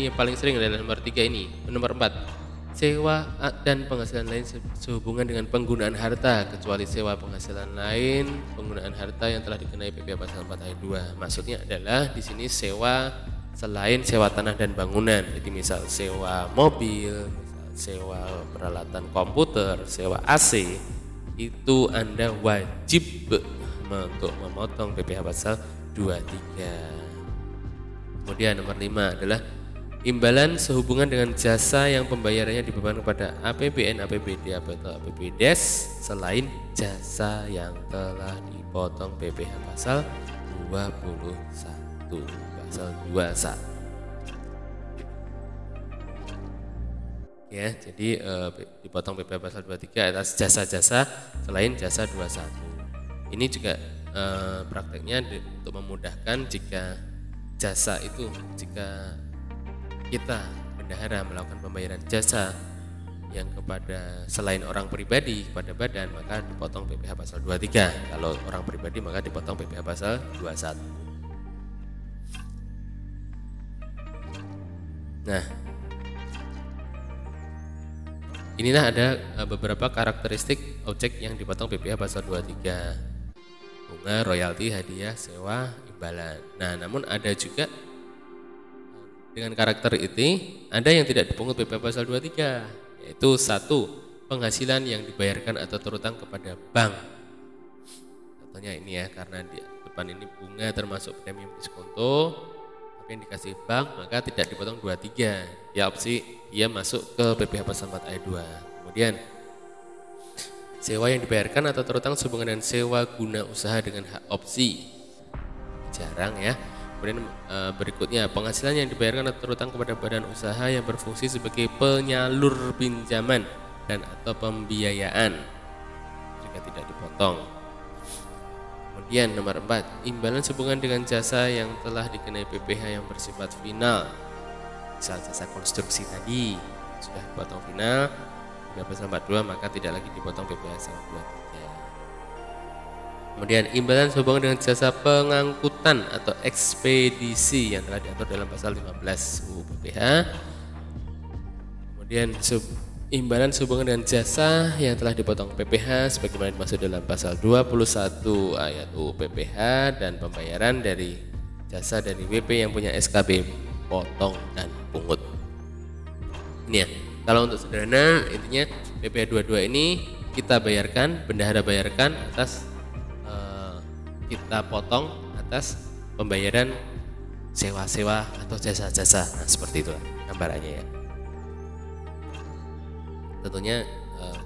yang paling sering adalah nomor 3 ini. Nomor 4, sewa dan penghasilan lain sehubungan dengan penggunaan harta kecuali sewa penghasilan lain penggunaan harta yang telah dikenai PPh pasal 4 ayat 2. Maksudnya adalah di sini sewa selain sewa tanah dan bangunan. Jadi misal sewa mobil, misal sewa peralatan komputer, sewa AC, itu Anda wajib untuk memotong PPh pasal 23. Kemudian nomor 5 adalah imbalan sehubungan dengan jasa yang pembayarannya dibebankan kepada APBN, APBD atau APBDes selain jasa yang telah dipotong PPh pasal 21. Pasal 21. Ya, jadi dipotong PPh pasal 23 atas jasa-jasa selain jasa 21. Ini juga prakteknya untuk memudahkan jika jasa itu, jika kita bendahara melakukan pembayaran jasa yang kepada selain orang pribadi kepada badan, maka dipotong PPh pasal 23. Kalau orang pribadi maka dipotong PPh pasal 21. Nah, inilah ada beberapa karakteristik objek yang dipotong PPh pasal 23. Bunga, royalti, hadiah, sewa, imbalan. Nah, namun ada juga dengan karakter ini ada yang tidak dipungut PPh pasal 23, yaitu 1. Penghasilan yang dibayarkan atau terutang kepada bank. Contohnya ini ya, karena di depan ini bunga termasuk premium diskonto, tapi yang dikasih bank maka tidak dipotong 23. Ya opsi ia masuk ke PPh pasal 4 ayat 2. Kemudian sewa yang dibayarkan atau terutang sehubungan dengan sewa guna usaha dengan hak opsi. Jarang ya. Kemudian berikutnya, penghasilan yang dibayarkan atau terutang kepada badan usaha yang berfungsi sebagai penyalur pinjaman dan atau pembiayaan jika tidak dipotong. Kemudian nomor 4, imbalan sehubungan dengan jasa yang telah dikenai PPh yang bersifat final. Misal jasa konstruksi tadi sudah dipotong final, PPh pasal 42 maka tidak lagi dipotong PPh pasal 23. Kemudian imbalan sehubungan dengan jasa pengangkutan atau ekspedisi yang telah diatur dalam pasal 15 UU PPh Kemudian imbalan sehubungan dengan jasa yang telah dipotong PPh sebagaimana dimaksud dalam pasal 21 ayat UU PPh, dan pembayaran dari jasa dari WP yang punya SKB potong dan pungut. Ini ya, kalau untuk sederhana intinya PPh 22 ini kita bayarkan, bendahara bayarkan atas kita potong atas pembayaran sewa-sewa atau jasa-jasa. Nah, seperti itu gambarannya ya. Tentunya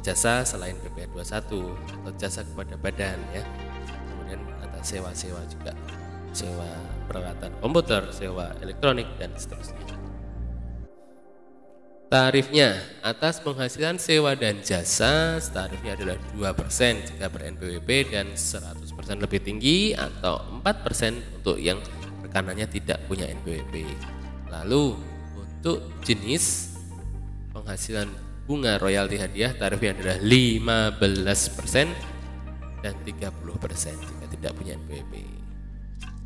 jasa selain PPh 21 atau jasa kepada badan ya. Kemudian atas sewa-sewa juga, sewa peralatan komputer, sewa elektronik dan seterusnya. Tarifnya atas penghasilan sewa dan jasa, tarifnya adalah 2% jika ber-NPWP dan 100% lebih tinggi, atau 4% untuk yang rekanannya tidak punya NPWP. Lalu untuk jenis penghasilan bunga royalti hadiah, tarifnya adalah 15% dan 30% jika tidak punya NPWP.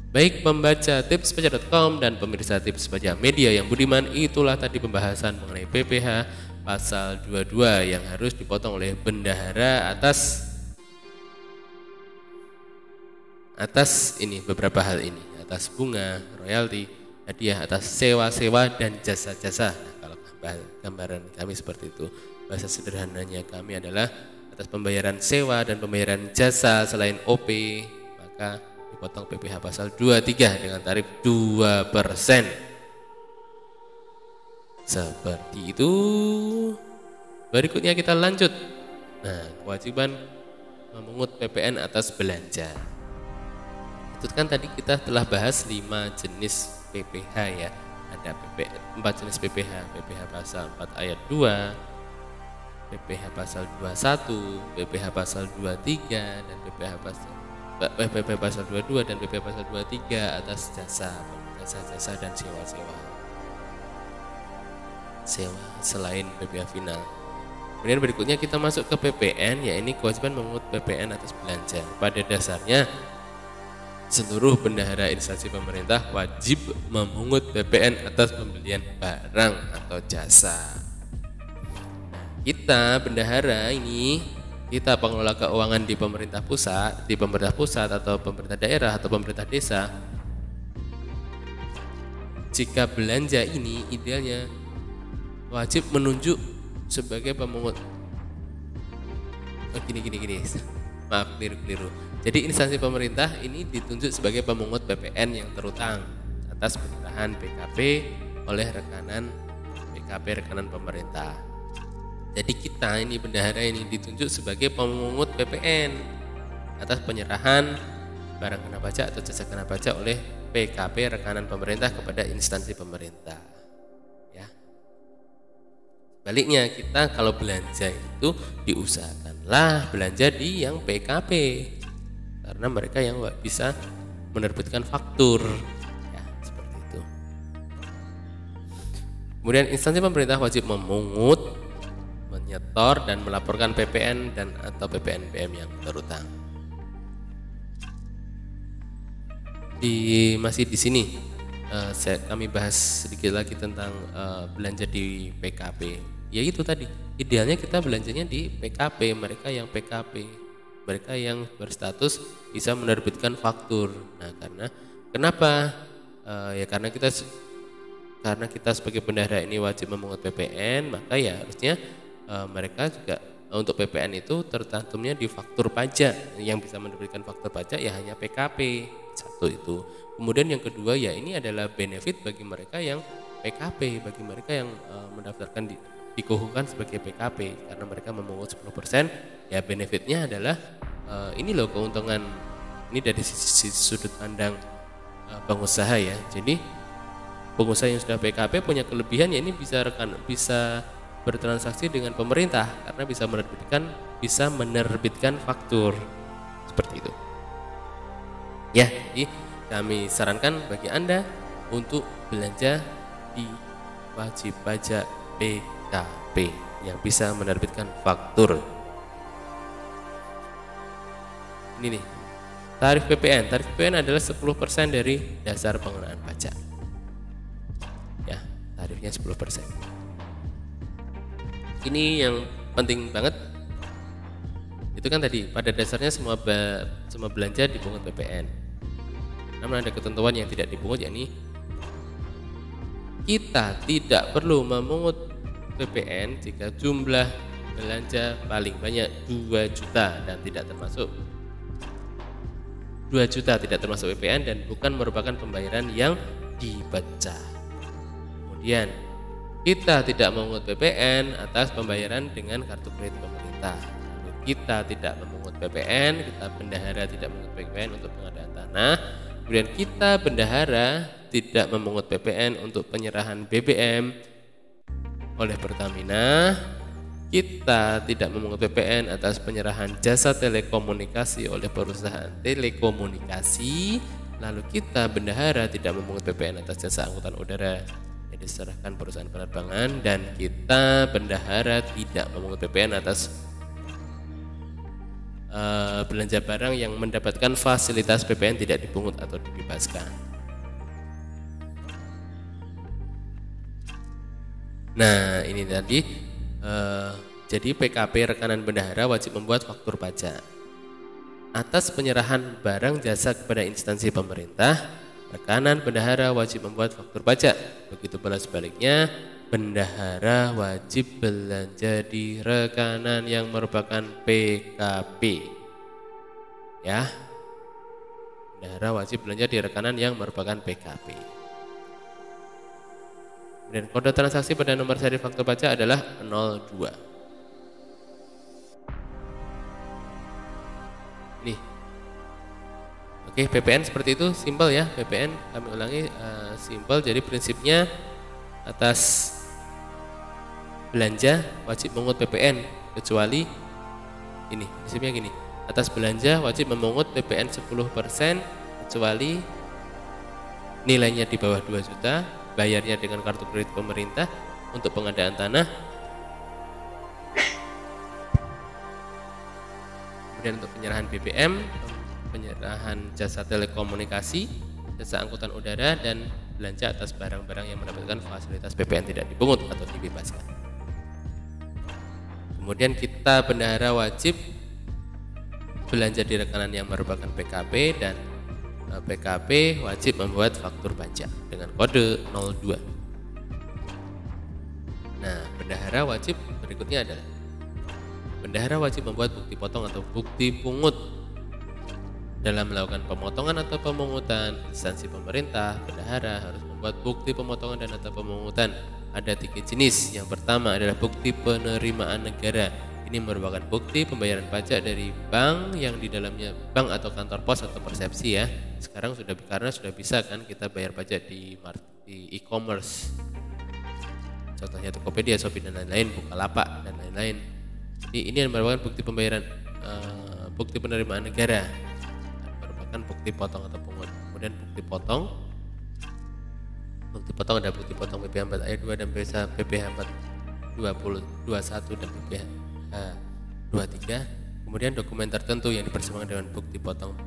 Baik pembaca tipsbaca.com dan pemirsa Tips Baca Media yang budiman, itulah tadi pembahasan mengenai PPh pasal 22 yang harus dipotong oleh bendahara atas ini, beberapa hal ini, atas bunga, royalti, hadiah, atas sewa-sewa dan jasa-jasa. Nah, kalau gambaran kami seperti itu, bahasa sederhananya kami adalah atas pembayaran sewa dan pembayaran jasa selain OP, maka dipotong PPh pasal 23 dengan tarif 2%. Seperti itu. Berikutnya kita lanjut. Nah, kewajiban memungut PPN atas belanja. Itu kan tadi kita telah bahas 5 jenis PPh ya. Ada 4 jenis PPh, PPh pasal 4 ayat 2, PPh pasal 21, PPh pasal 23 dan PPh pasal 22 dan PPh pasal 23 atas jasa dan sewa selain PPh final. Kemudian berikutnya kita masuk ke PPN, ya ini kewajiban memungut PPN atas belanja. Pada dasarnya seluruh bendahara instansi pemerintah wajib memungut PPN atas pembelian barang atau jasa. Kita bendahara ini, kita pengelola keuangan di pemerintah pusat atau pemerintah daerah atau pemerintah desa, jika belanja ini idealnya wajib menunjuk sebagai pemungut. Gini. Maaf, keliru. Jadi instansi pemerintah ini ditunjuk sebagai pemungut PPN yang terutang atas penyerahan PKP oleh rekanan pemerintah. Jadi kita ini bendahara ini ditunjuk sebagai pemungut PPN atas penyerahan barang kena pajak atau jasa kena pajak oleh PKP rekanan pemerintah kepada instansi pemerintah. Ya. Baliknya, kita kalau belanja itu diusahakanlah belanja di yang PKP, karena mereka yang bisa menerbitkan faktur. Ya, seperti itu. Kemudian instansi pemerintah wajib memungut, menyetor dan melaporkan PPN dan atau PPNBM yang terutang. Masih di sini kami bahas sedikit lagi tentang belanja di PKP. Ya itu tadi, idealnya kita belanjanya di PKP, mereka yang berstatus bisa menerbitkan faktur. Nah, kenapa? Karena kita sebagai bendahara ini wajib memungut PPN, maka ya harusnya mereka juga untuk PPN itu tercantumnya di faktur pajak. Yang bisa menerbitkan faktur pajak ya hanya PKP. Satu itu. Kemudian yang kedua, ya ini adalah benefit bagi mereka yang PKP, bagi mereka yang mendaftarkan dikukuhkan sebagai PKP, karena mereka memungut 10%, ya benefitnya adalah ini loh keuntungan. Ini dari sisi sudut pandang pengusaha ya. Jadi pengusaha yang sudah PKP punya kelebihan, ya ini bisa bertransaksi dengan pemerintah karena bisa menerbitkan faktur seperti itu. Ya, jadi kami sarankan bagi Anda untuk belanja di wajib pajak PKP yang bisa menerbitkan faktur. Ini nih, tarif PPN. Tarif PPN adalah 10% dari dasar pengenaan pajak. Ya, tarifnya 10%. Ini yang penting banget. Itu kan tadi pada dasarnya semua belanja dipungut PPN. Namun ada ketentuan yang tidak dipungut, yakni kita tidak perlu memungut PPN jika jumlah belanja paling banyak 2 juta dan tidak termasuk 2 juta tidak termasuk PPN dan bukan merupakan pembayaran yang dipecah. Kemudian kita tidak memungut PPN atas pembayaran dengan kartu kredit pemerintah. Kita tidak memungut PPN, kita bendahara tidak memungut PPN untuk pengadaan tanah. Kemudian kita bendahara tidak memungut PPN untuk penyerahan BBM oleh Pertamina. Kita tidak memungut PPN atas penyerahan jasa telekomunikasi oleh perusahaan telekomunikasi. Lalu kita bendahara tidak memungut PPN atas jasa angkutan udara yang diserahkan perusahaan penerbangan, dan kita bendahara tidak memungut PPN atas belanja barang yang mendapatkan fasilitas PPN tidak dipungut atau dibebaskan. Nah, ini tadi jadi PKP rekanan bendahara wajib membuat faktur pajak atas penyerahan barang jasa kepada instansi pemerintah. Rekanan bendahara wajib membuat faktur pajak. Begitu pula sebaliknya, bendahara wajib belanja di rekanan yang merupakan PKP. Ya, bendahara wajib belanja di rekanan yang merupakan PKP. Dan kode transaksi pada nomor seri faktur pajak adalah 02. Nih, oke, PPN seperti itu, simpel ya. PPN kami ulangi, simpel. Jadi prinsipnya atas belanja wajib memungut PPN kecuali ini, prinsipnya gini, atas belanja wajib memungut PPN 10% kecuali nilainya di bawah 2 juta, bayarnya dengan kartu kredit pemerintah untuk pengadaan tanah. Kemudian untuk penyerahan BBM, penyerahan jasa telekomunikasi, jasa angkutan udara, dan belanja atas barang-barang yang mendapatkan fasilitas PPN tidak dipungut atau dibebaskan. Kemudian kita bendahara wajib belanja di rekanan yang merupakan PKP, dan PKP wajib membuat faktur pajak dengan kode 02. Nah, bendahara wajib berikutnya adalah bendahara wajib membuat bukti potong atau bukti pungut. Dalam melakukan pemotongan atau pemungutan instansi pemerintah, bendahara harus membuat bukti pemotongan dan atau pemungutan. Ada 3 jenis. Yang pertama adalah bukti penerimaan negara. Ini merupakan bukti pembayaran pajak dari bank yang di dalamnya bank atau kantor pos atau persepsi ya. Sekarang karena sudah bisa kan kita bayar pajak di e-commerce. Contohnya Tokopedia, Shopee dan lain-lain, Bukalapak dan lain-lain. Jadi ini merupakan bukti pembayaran, bukti penerimaan negara. Merupakan bukti potong atau pungut. Kemudian bukti potong. Bukti potong ada bukti potong PPh 4 ayat 2 dan PPh 4 21 dan PPh 23. Kemudian dokumen tertentu yang dipersembahkan dengan bukti potong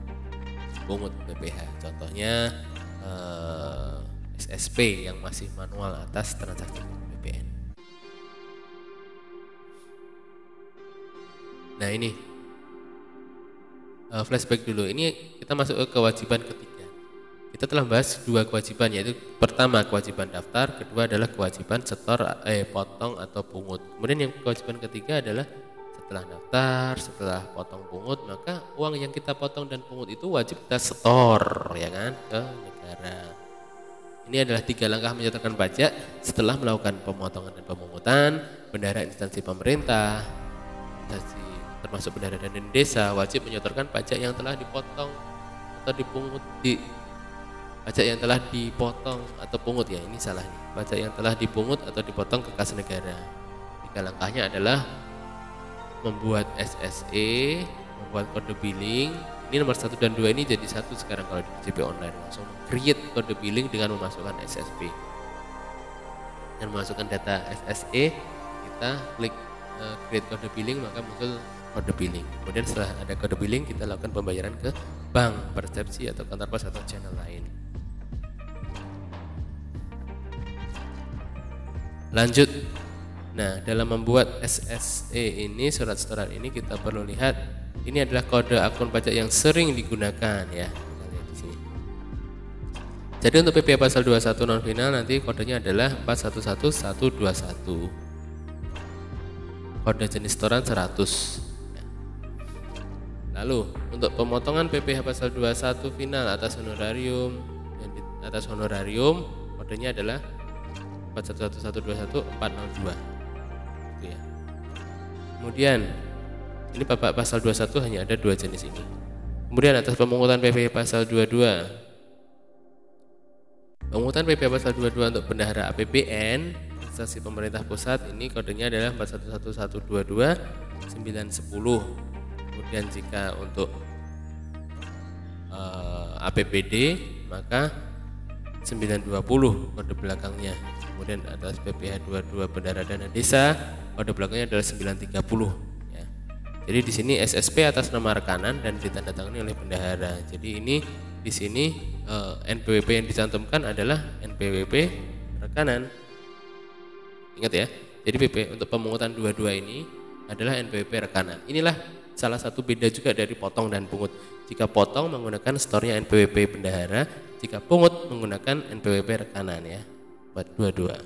pungut PPh. Contohnya SSP yang masih manual atas transaksi PPN. Nah, ini flashback dulu. Ini kita masuk ke kewajiban ketiga. Kita telah membahas 2 kewajiban, yaitu pertama kewajiban daftar, kedua adalah kewajiban setor potong atau pungut. Kemudian yang kewajiban ketiga adalah setelah daftar, setelah potong pungut, maka uang yang kita potong dan pungut itu wajib kita setor ya kan ke negara. Ini adalah 3 langkah menyetorkan pajak setelah melakukan pemotongan dan pemungutan. Bendahara instansi pemerintah, termasuk bendahara dan desa, wajib menyetorkan pajak yang telah dipotong atau dipungut pajak yang telah dipotong atau pungut ya, ini salah nih. Pajak yang telah dipungut atau dipotong ke kas negara. 3 langkahnya adalah membuat SSE, membuat kode billing. Ini nomor 1 dan 2 ini jadi satu sekarang kalau di DJP online, langsung create kode billing dengan memasukkan SSP. Dan memasukkan data SSE, kita klik create kode billing, maka muncul kode billing. Kemudian setelah ada kode billing, kita lakukan pembayaran ke bank, persepsi atau kantor pos atau channel lain. Lanjut Nah, dalam membuat SSE ini, surat setoran ini, kita perlu lihat ini adalah kode akun pajak yang sering digunakan ya. Kita lihat di sini. Jadi untuk PPh pasal 21 non final nanti kodenya adalah 411121. Kode jenis setoran 100. Lalu untuk pemotongan PPh pasal 21 final atas honorarium, kodenya adalah 411121 gitu ya. Kemudian ini pasal 21 hanya ada 2 jenis ini. Kemudian atas pemungutan PPh pasal 22, pemungutan PPh pasal 22 untuk bendahara APBN instansi pemerintah pusat, ini kodenya adalah 411122 910. Kemudian jika untuk APBD maka 920 kode belakangnya. Kemudian atas PPh 22 bendahara dana desa kode belakangnya adalah 930 ya. Jadi di sini SSP atas nama rekanan dan ditandatangani oleh bendahara. Jadi ini di sini NPWP yang dicantumkan adalah NPWP rekanan. Ingat ya. Jadi PP untuk pemungutan 22 ini adalah NPWP rekanan. Inilah salah satu beda juga dari potong dan pungut. Jika potong menggunakan storenya NPWP bendahara, jika pungut menggunakan NPWP rekanan ya, buat 22.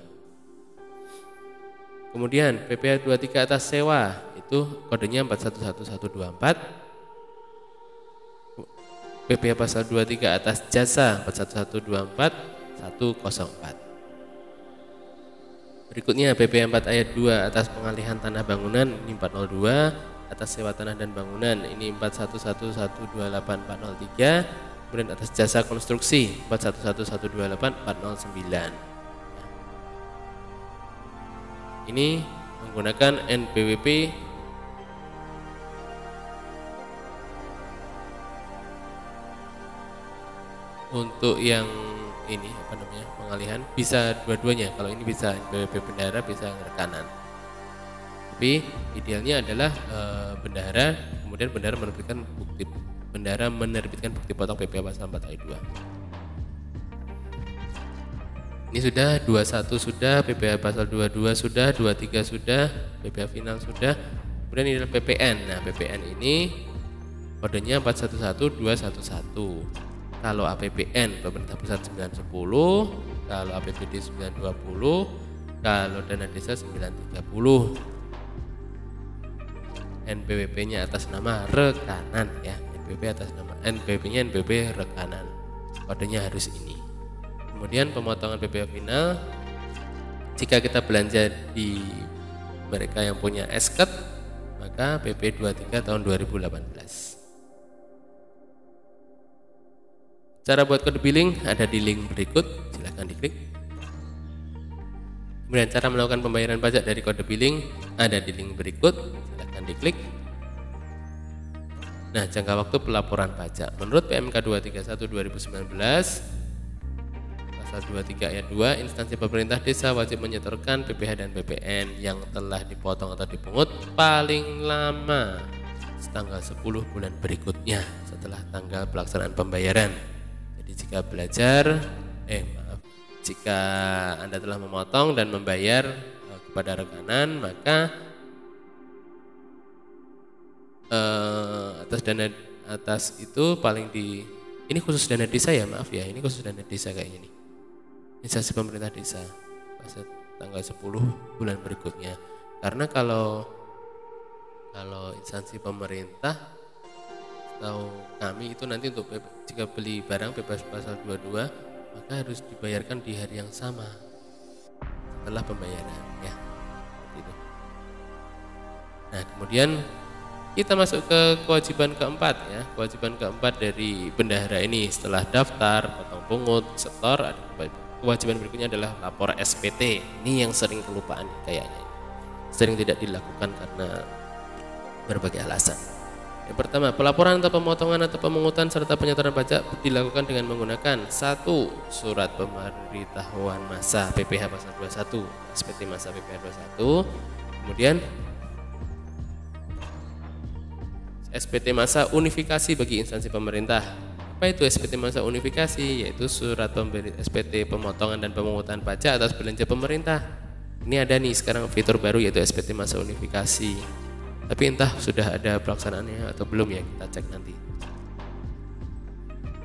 Kemudian PPh 23 atas sewa itu kodenya 411124. PPh pasal 23 atas jasa 41124 104. Berikutnya PPh 4 ayat 2 atas pengalihan tanah bangunan ini 402. Atas sewa tanah dan bangunan ini 411128 403. Kemudian atas jasa konstruksi 411128 409. Ini menggunakan NPWP untuk yang ini pengalihan bisa dua-duanya. Kalau ini bisa NPWP bendahara, bisa rekanan. Tapi idealnya adalah bendahara, kemudian bendahara menerbitkan bukti potong PPh pasal 4 ayat 2. Ini sudah 21 sudah, PPh pasal 22 sudah, 23 sudah, PPh final sudah. Kemudian ini adalah PPN. Nah, PPN ini kodenya 411211. Kalau APBN pemerintah pusat 910, kalau APBD 920, kalau dana desa 930. NPWP-nya atas nama rekanan ya, NPWP-nya NPWP rekanan, kodenya harus ini. Kemudian pemotongan PPh final, jika kita belanja di mereka yang punya esket, maka PP 23 tahun 2018. Cara buat kode billing ada di link berikut, silahkan diklik. Kemudian cara melakukan pembayaran pajak dari kode billing ada di link berikut, silahkan diklik. Nah, jangka waktu pelaporan pajak menurut PMK 231 2019 pasal 23 ayat 2, instansi pemerintah desa wajib menyetorkan PPh dan PPN yang telah dipotong atau dipungut paling lama tanggal 10 bulan berikutnya setelah tanggal pelaksanaan pembayaran. Jadi jika Anda telah memotong dan membayar kepada rekanan, maka atas itu paling ini khusus dana desa ya, maaf ya, ini khusus dana desa kayaknya nih. Instansi pemerintah desa pasal tanggal 10 bulan berikutnya. Karena kalau instansi pemerintah atau kami itu nanti untuk jika beli barang PPh pasal 22 maka harus dibayarkan di hari yang sama setelah pembayaran ya. Gitu. Nah, kemudian kita masuk ke kewajiban keempat ya. Kewajiban keempat dari bendahara ini setelah daftar, potong pungut, setor, kewajiban berikutnya adalah lapor SPT. Ini yang sering kelupaan kayaknya. Sering tidak dilakukan karena berbagai alasan. Yang pertama, pelaporan atau pemotongan atau pemungutan serta penyetoran pajak dilakukan dengan menggunakan 1. Surat pemberitahuan masa PPh pasal 21, SPT masa PPh 21. Kemudian SPT masa unifikasi bagi instansi pemerintah. Apa itu SPT masa unifikasi? Yaitu surat SPT pemotongan dan pemungutan pajak atas belanja pemerintah. Ini ada nih sekarang fitur baru yaitu SPT masa unifikasi. Tapi entah sudah ada pelaksanaannya atau belum ya, kita cek nanti.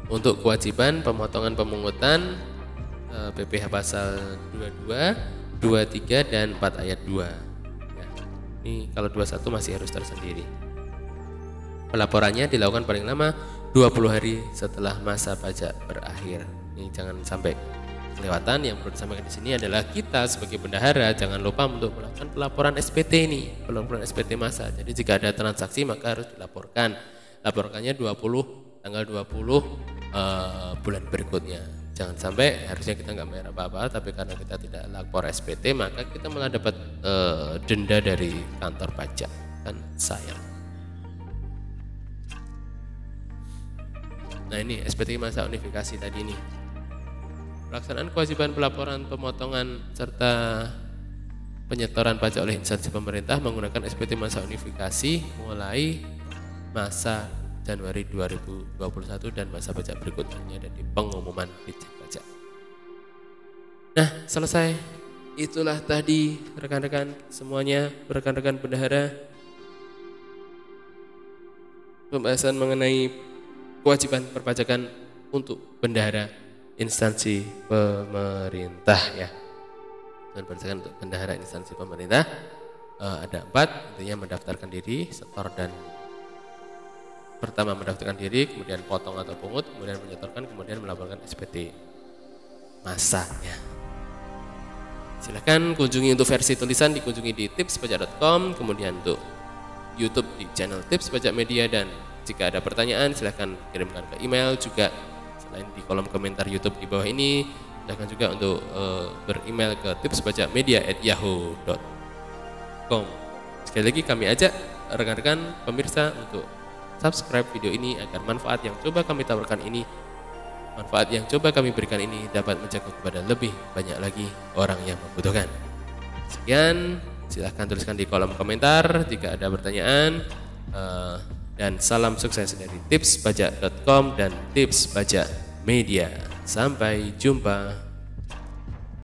Untuk kewajiban pemotongan pemungutan PPh pasal 22, 23 dan 4 ayat 2. Ya, ini kalau 21 masih harus tersendiri. Pelaporannya dilakukan paling lama 20 hari setelah masa pajak berakhir. Ini jangan sampai kelewatan. Yang perlu disampaikan di sini adalah kita sebagai bendahara jangan lupa untuk melakukan pelaporan SPT ini, pelaporan SPT masa. Jadi jika ada transaksi maka harus dilaporkan. Laporkannya tanggal 20 bulan berikutnya. Jangan sampai harusnya kita nggak bayar apa-apa, tapi karena kita tidak lapor SPT maka kita malah dapat denda dari kantor pajak, kan sayang. Nah ini SPT masa unifikasi tadi nih. Pelaksanaan kewajiban pelaporan pemotongan serta penyetoran pajak oleh instansi pemerintah menggunakan SPT masa unifikasi mulai masa Januari 2021 dan masa pajak berikutnya ada di pengumuman Ditjen Pajak. Nah, selesai. Itulah tadi rekan-rekan semuanya, rekan-rekan bendahara, pembahasan mengenai kewajiban perpajakan untuk bendahara instansi pemerintah ya. Dan perpajakan untuk bendahara instansi pemerintah ada 4, intinya mendaftarkan diri, setor dan pertama mendaftarkan diri, kemudian potong atau pungut, kemudian menyetorkan, kemudian melaporkan SPT masanya. Silakan kunjungi untuk versi tulisan dikunjungi di tipspajak.com, kemudian untuk YouTube di channel Tips Pajak Media, dan jika ada pertanyaan silakan kirimkan ke email juga. Selain di kolom komentar YouTube di bawah ini, silakan juga untuk beremail ke tipspajak@yahoo.com. Sekali lagi kami ajak rekan-rekan pemirsa untuk subscribe video ini agar manfaat yang coba kami tawarkan ini, manfaat yang coba kami berikan ini dapat menjangkau kepada lebih banyak lagi orang yang membutuhkan. Sekian, silahkan tuliskan di kolom komentar jika ada pertanyaan, dan salam sukses dari tipspajak.com dan Tips Pajak Media. Sampai jumpa.